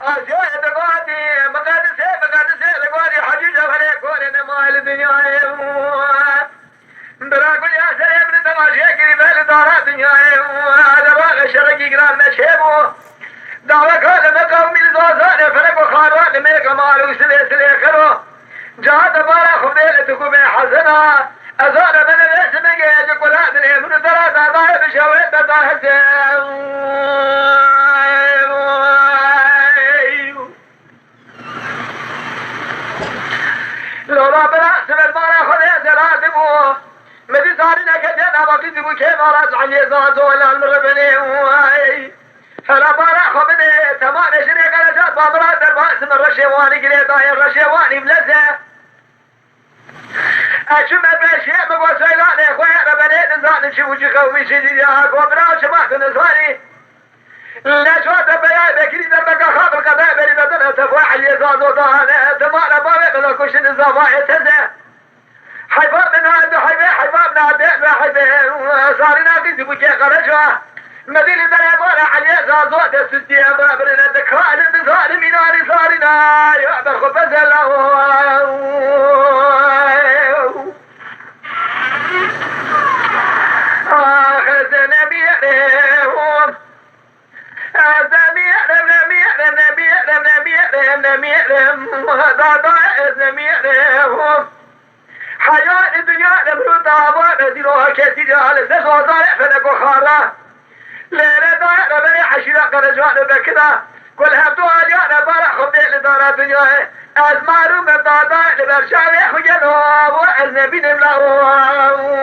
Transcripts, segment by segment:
أشياء تقاتي مقادسة تقاتي حجيجة فليكون إنما الدنيا براكل يا سلام من تماشي كريم دارات الدنيا هذا باغ الشرقي قرام نشيبو دعوك هذا مقام من دوزان فرق وخاروان من كمال وسلي خرو جهاد بارا خبيل تكوب حسنا أزار من الاسم جيج قلادني من درات أضاء بشويت أضاء لو ربنا سبب بارا خبيل دراتبو مدي صارنا كجنا وقت بكي مارس عن يزازو المربني فلا بارا خبيل تمام شريك الأجاد بابرا درباس من رشيواني قريبا الرشيواني بلسه أشوف بشيء بقول سيلاني خويا ربنا نزال نشوف قومي شديد وبرا شباب نزالي لا شو تبيا بكري دربك خاطر قضاء بري بدنا تفاح يزازو ضانا تمام بابا بلا كوش نزاوا يتزه حيباب من هذا حيباب نادى حيباب صارنا كذب بكي خرجوا مدينة بلابونا على زازو دستي بابرنا دكان النزال ميناري صارنا يا برخبز الله حياة الدنيا لم تطابع نزلوها كثيرا على سسوى ضائع فنكو خارا ليلة ضائع بني حشيرا قرجوان بكذا كل هبتو عليانا بارا خبيع لدارا دنيا أزمارو من ضائع لبرشاوي خجلوه وأزنبي نملاوه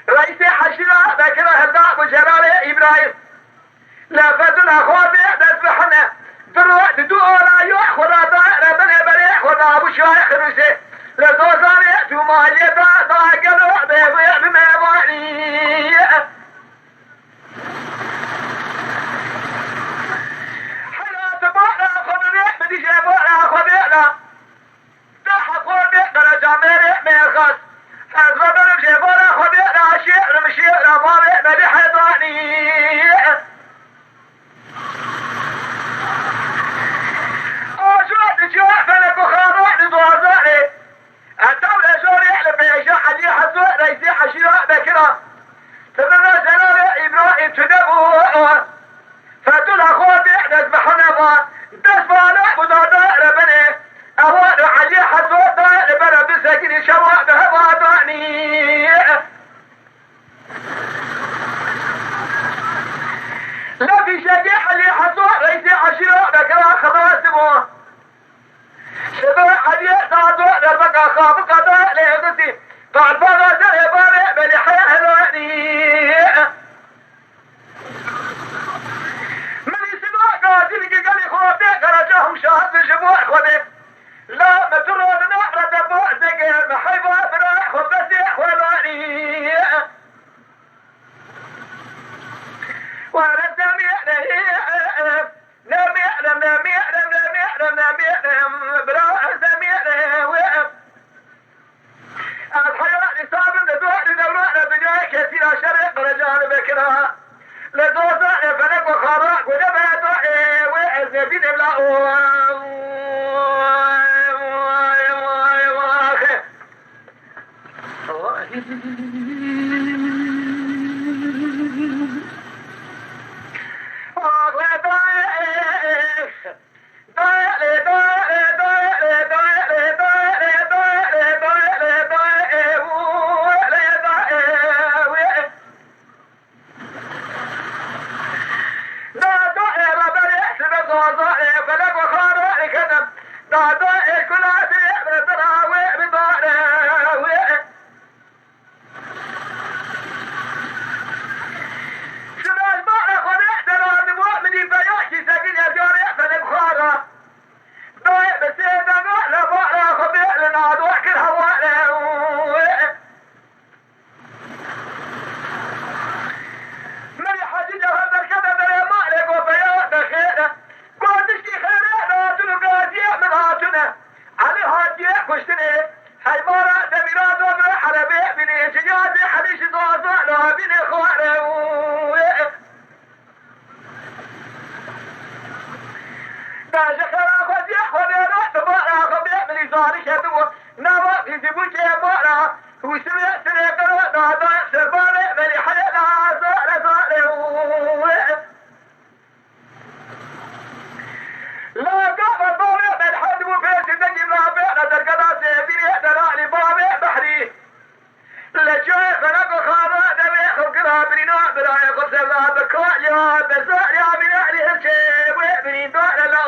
رئيس حشرة بكرة هداء بجلال إبراهيم لا فتنا خوضي دسبحنا دروع دولا يأخذ ضائر بني بريح وضع أبو شايخ نسي لزوزاني تماليتا ضاقلوا بيضيع بميضاني حلا تبعنا خذني بدي جابونا خذينا تحقوا بيقنا جاميري ميرخص أزغبنا جابونا خذينا شيء مشيئنا مامي بدي حيطاني جوا فلك وخاروح لضوازاني الدولة جوري يحلم بيشاء حدي حزوء رئيسي حشيراء بكرة تبنى جلال إبراهيم تدبوه فتول أخوة بيحدث بحنفا دسبانا مضاداء ربني أوان حدي حزوء داء لبنا بسكين شواء بهبا داني لا في شيء حدي حزوء رئيسي حشيراء بكرة خبرتموه شبه حديث صادق دربك خاب قضاء لهدسي قال بغا جهباني بلي حيهلاني من يسمع قادرك قال خواتي قرجهم شهد الجموع خواتي لا مترودنا ردبوع زقير محيبا براح وبسي حولاني ورزامي نامي براء زميره وقف الحياة صابر لدوح لدوراء الدنيا كثيرا شرق رجال بكرا لدوزاء فلك وخراق ونبات وعزبين سبع البحر خذ احترام المؤمن فيحكي سكين يا جاري فنبخارا لا شكرا خذ يأخذ يروح تبارا خذ يعمل ذلك يدوه نوى في زبوك يبارا وسمع سنة قرأنا ضايق سربانة ملي حيانا زارة لا قابل بابي من حد وفيت دنجي رابع نظر قضاء سيبيني درالي بابي بحري لجوي خلق خاضر دميخ وقرابني نعبر يقص الله بكواليا بزاري عمي نعلي هالشي ويبني دار الله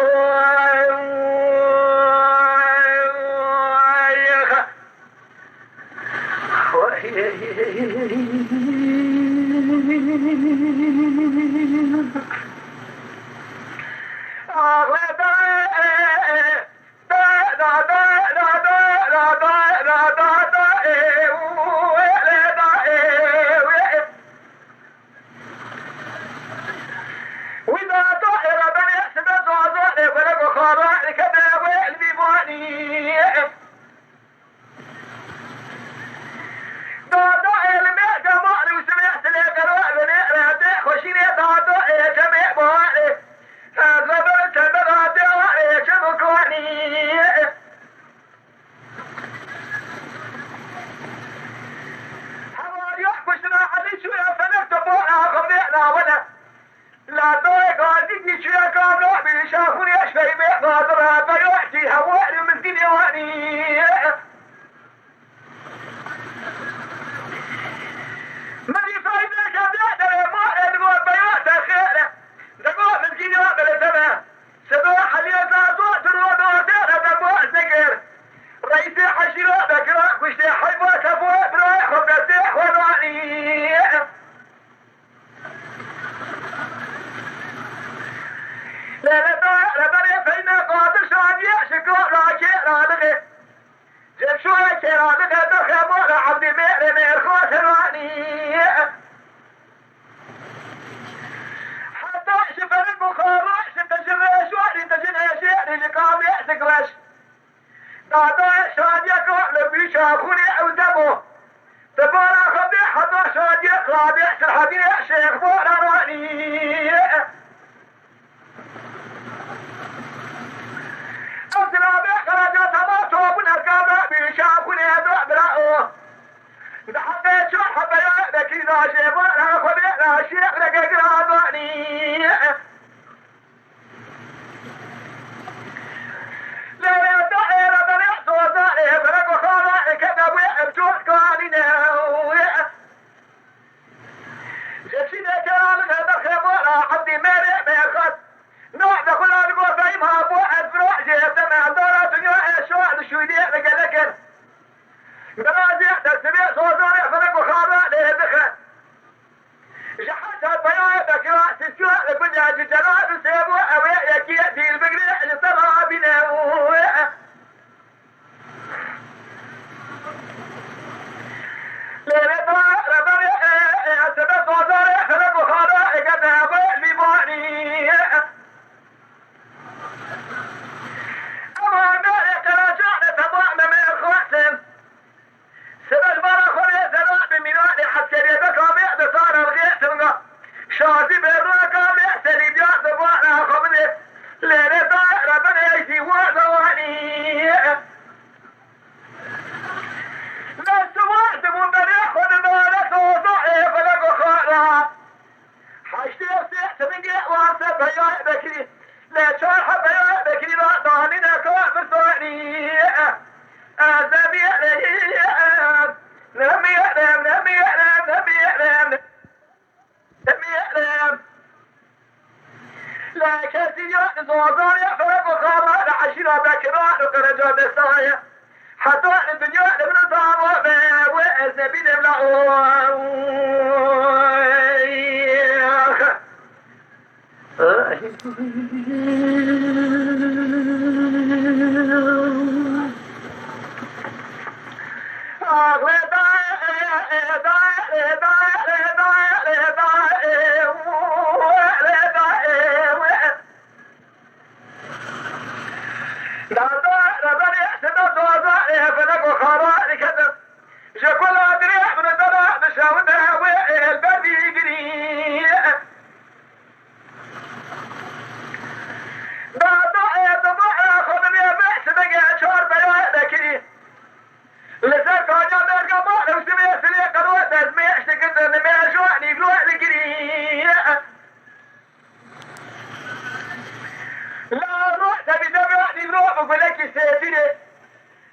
شروع بقول لك سيدي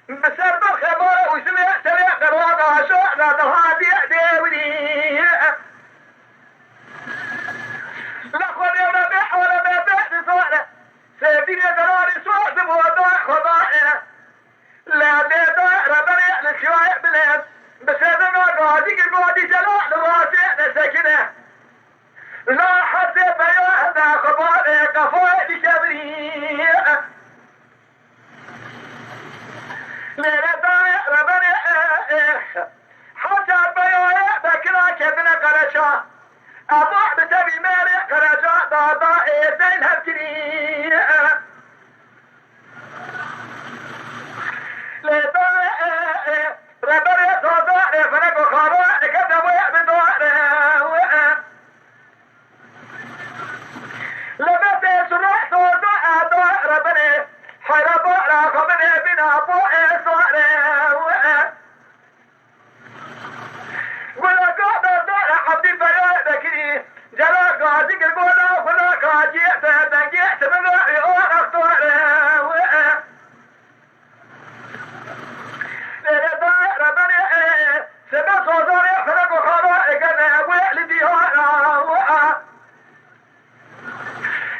بسر بالخبر وسمع سمع قرواقها شوع ضهادي ديوني لا خذ ولا بيع ولا بيع صوره سيدي قراري صوت بوضع خضائنا لا بيضع ربنا لشوائع بلاد بس هذا قاضي جلاء لواسع سكنه لا حد بيوهد خبائع قفائد شبري ليلة دايع ربنا حتى بيوهد بكرا كبنا قرشا أضع بتبي مالي قرشا ضاضا زين هبكري ربنا صدق فنك وخارع كذا ويعبدوا لما تسرع صدق ربنا حرب رغبنا بنا فوق صار ولا قادر دار عبد بيا بكري جرى قاضي قلنا ولا قاضي تبنجي تبنجي اختار ربنا سبع صوصار فرق وخارع كنا والدي هنا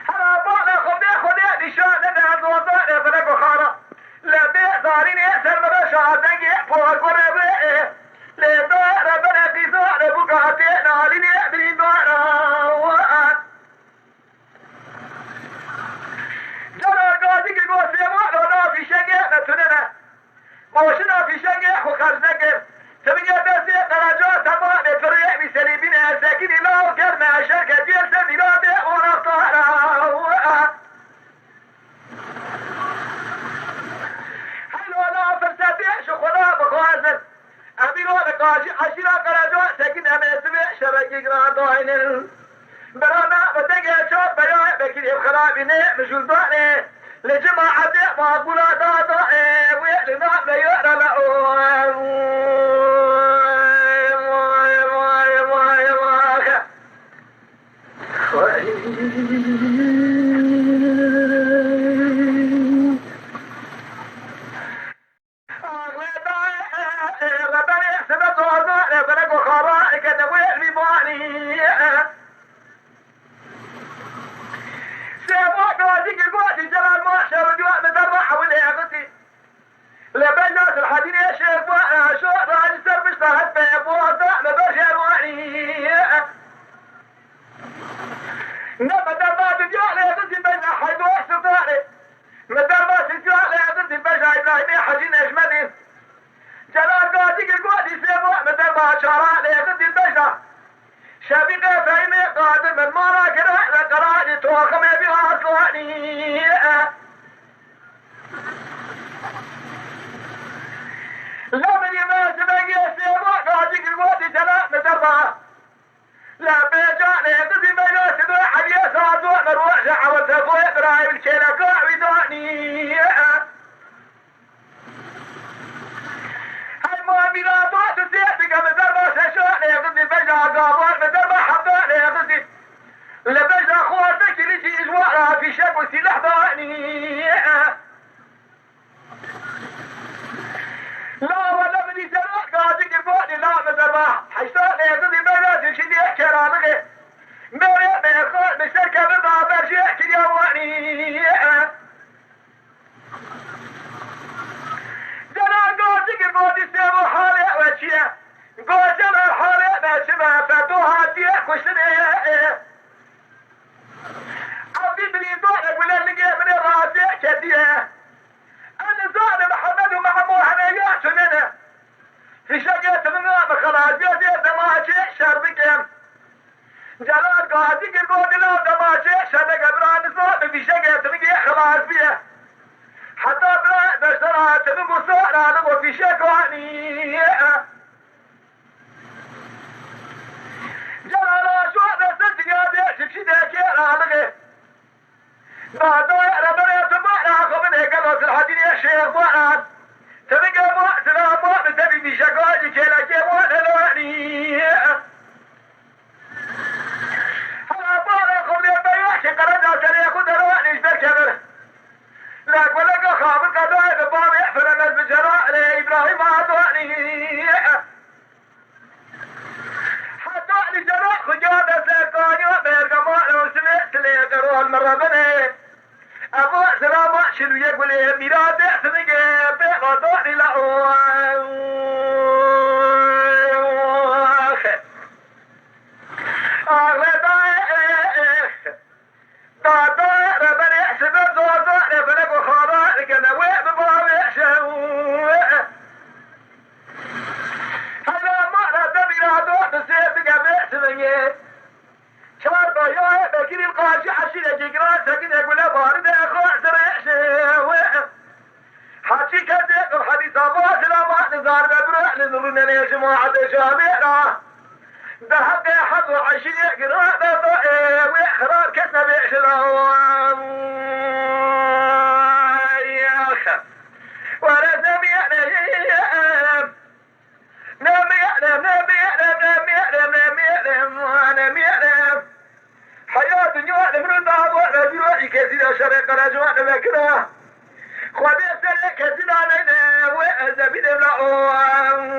هلا بالا خدي شاننا صوصار فرق وخارع لا بيزارين يسر مرشا دنجي فوق قرب لا ربنا في صار بقاتنا لني بين دارا جرى قاضي قوسي ما في شقة تننا موشنا في شقة وخرجنا سبقى بس درجات تمام فريق بسليبين ساكن لا كرنا شركة جلسة بلاد ونطارا حلو لا فرصتي شغلا بخوازن أبيرو بقاشي عشرة درجات ساكن أمي سبع شبكي قرادوين برانا بتقى شوط بيا بكري بخرابيني مجلداني لجماعة معقولة دادا ويلنا بيا لأوه شبيقة فايمة قادم من مارا قرأت توخم بها صواني لا من يما سبقي السيبا قادق الوادي جلاء مدربا لا بيجان يقضي بينا سبا حديث عدوء مروح شعوة سبوه برايب الكيلكا وداني هاي ما بلا طاس سيبقى مدربا سشان يقضي بيجا قابل مدربا حبان يقضي لبيجا خواتك لشي إجواء في شك وسلاح ضاني لا ولا بدي سلاح قاعدك البوء لا مدربا حيثان يقضي بينا تشدي احكرامك مريم يقول بشركة بضع برشي احكي يواني جلال قاعدك البوء سيبو حالي وشيه قول جلال حالي باشما فتوها ديك وشنيه عبدي بني دونك ولا لقي من الراسع كديه أنا زاد محمد ومعمو حنيات مننا في شقة من خلاص جديد دماجي شربكم جلال قاعدك البود لا دماجي شربك بران صوت في شقة من خلاص بيه حتى بران بشترات من قصار أنا في شقواني جلال شو هذا سجيادي شكشدة كيرانك بعد ربنا يتبعنا خبنا قالوا الحديث يا شيخ فؤاد تبقى ما سلام تبي بشكاجي كلا كيوان الواني هلا بارا خبنا بيوحش قرنا ترى ياخذ رواني ايش بكبر لا ولا ثاني حتى لجراح خجابة ساقاني وبرقمان وسمعت لي قرون مرة بني أبو سلام شنو يقول لي ميراد احسن جيب غطاني ذهب يحضر عشرين قرابة وإحرار كتنا بيعش الهوام يا أخي ورزم يعلم نام يعلم نام يعلم نام يعلم نام يعلم نام يعلم حياة يعلم رضا ورجل كثير شرق رجوان مكره خذ سلك كثير علينا وأزبين الأوام